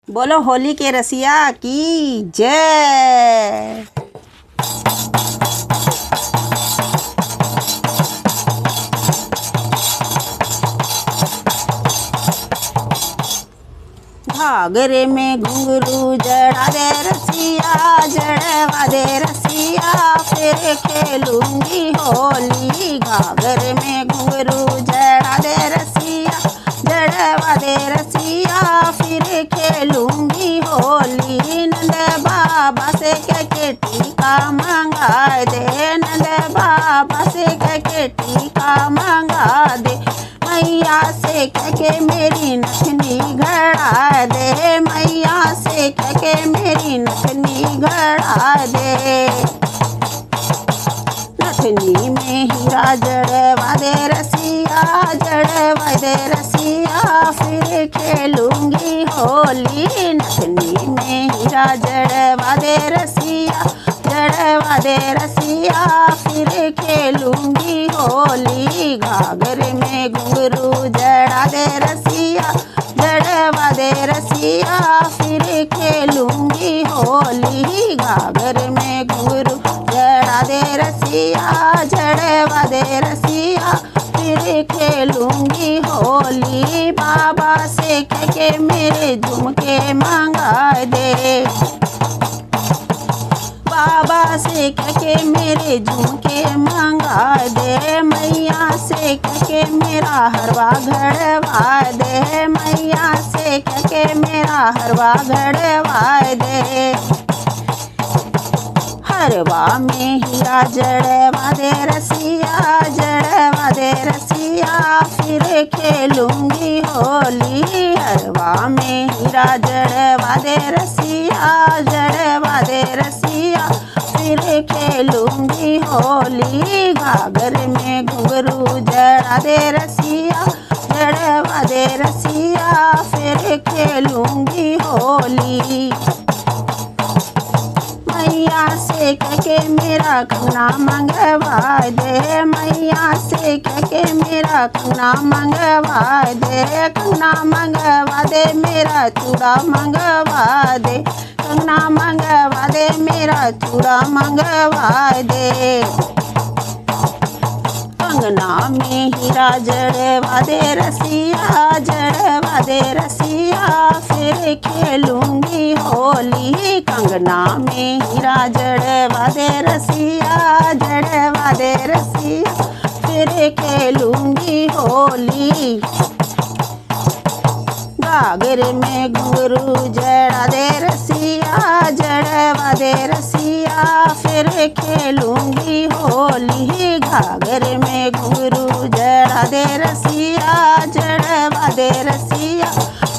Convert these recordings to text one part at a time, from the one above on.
बोलो होली के रसिया की जय। घाघरे में घुंघरू जड़ा दे रसिया, जड़वा दे रसिया, फिर खेलूंगी होली। घाघरे में घुंघरू जड़ा दे रसिया, जड़वा दे रसिया, फिर खेलूंगी होली। नंद बाबा से कह के टीका मंगा दे, नंद बाबा से कह के टीका मंगा दे। मैया से कह के मेरी नथनी गड़ा दे, मैया से कह के मेरी नथनी गड़ा दे। नथनी में हीरा जड़वा दे रसिया, जड़वा दे रसिया, फिर खेलूंगी होली। नथनी में हीरा जड़वा दे रसिया, जड़वा दे रसिया, फिर खेलूंगी होली। घाघरे में घुंघरू जड़ा दे रसिया, जड़वा दे रसिया, फिर खेलूंगी होली। घाघरे में घुंघरू जड़ा दे रसिया, जड़वा दे रसिया, फिर खेलूंगी होली। बाबा से कह के मेरे झुमके मंगा दे, बाबा से कह के मेरे झुमके मंगा दे। मैया से कह के मेरा हरवा घड़वा दे, मैया से कह के मेरा हरवा घड़वा दे। हरवा में हीरा जड़वा दे रसिया, जड़वा दे रसिया, फिर खेलूंगी होली। हरवा में हीरा जड़वा दे रसिया, जड़वा दे रसिया, फिर खेलूंगी होली। घाघरे में घुंघरू जड़ा दे रसिया, जड़वा दे रसिया, फिर खेलूंगी होली। मैया से कह के मेरा कंगना मंगवा दे, मैया से कह के मेरा कंगना मंगवा दे। कंगना मंगवा दे, मेरा चूड़ा मंगवा दे, कंगना मंगवा दे, मेरा चूड़ा मंगवा दे। कंगना में हीरा जड़वा दे रसिया, जड़वा दे रसिया, फिर खेलूंगी होली। कंगना में हीरा जड़वा दे रसिया, जड़वा दे रसिया, फिर खेलूंगी होली। घाघरे में घुंघरू जड़ा दे रसिया, जड़वा दे रसिया, फिर खेलूंगी होली। घाघरे में घुंघरू जड़ा दे रसिया, जड़वा दे रसिया,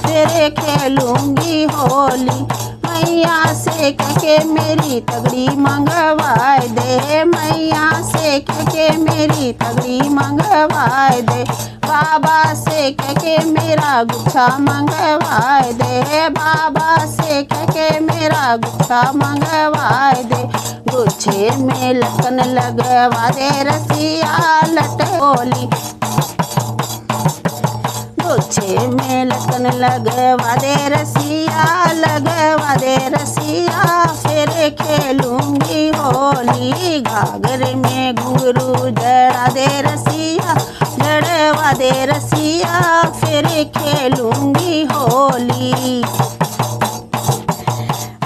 फिर खेलूंगी होली। मैया से कह के मेरी तगड़ी मंगवा दे, मैया से कह के मेरी तगड़ी मंगवा दे। बाबा से कह के मेरा गुच्छा मंगवा दे, बाबा से कह के मेरा गुच्छा मंगवा दे। गुच्छे में लटकन लगवा दे रसिया, लटकोली। गुच्छे में लटकन लगवा दे रसिया, लगवा दे रसिया, फिर खेलूंगी होली। घाघरे में घुंघरू जड़ा दे रसिया, जड़वा दे रसिया, फिर खेलूंगी होली।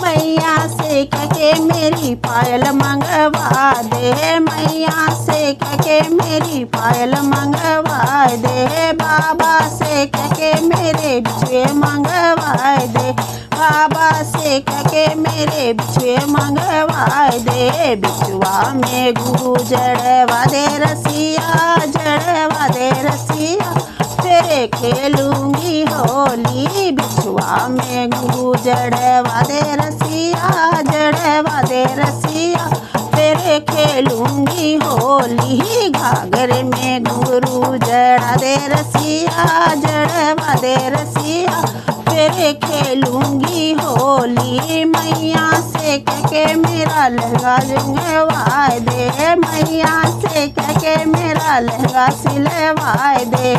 मैया से कह के मेरी पायल मंगवा दे, मैया से कह के मेरी पायल मंगवा दे। बाबा से कह के मेरे बिछुए मंगवा दे, बाबा से कह के मेरे बिछुए मंगवा दे। बिछुआ में घुंघरू जड़वा दे रसिया, जड़वा दे रसिया, फिर खेलूंगी होली। बिछुआ में घुंघरू जड़वा दे रसिया, जड़वा दे रसिया, फिर खेलूंगी होली। घाघरे में घुंघरू जड़ा दे रसिया, जड़वा दे रसिया, फिर खेलूंगी होली। मैया से कह के मेरा लहंगा जुंगवा दे, मैया से कह के मेरा लहंगा सिलवा दे।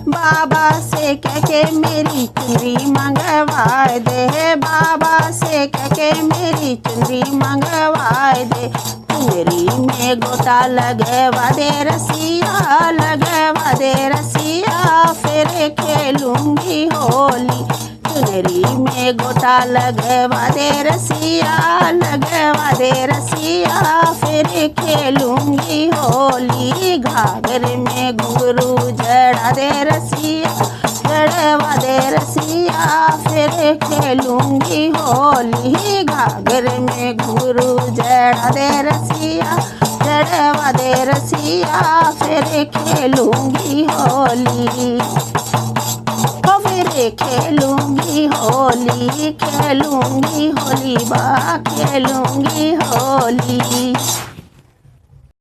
बाबा से कह के मेरी चुनरी मंगवा दे, बाबा से कह के मेरी चुनरी मंगवा दे। चुनरी में गोटा लगवा दे रसिया, लगवा दे रसिया, फिर खेलूंगी होली। चुनरी में गोटा लगवा दे रसिया, लगवा दे रसिया, फिर खेलूंगी होली। घाघर में घुंघरू जड़ा दे रसिया, जड़वा दे रसिया, फिर खेलूंगी होली। घाघर में घुंघरू जड़ा दे रसिया, जड़वा दे रसिया, फिर खेलूंगी होली। फिर खेलूंगी होली, खेलूंगी होली बा, खेलूंगी होली।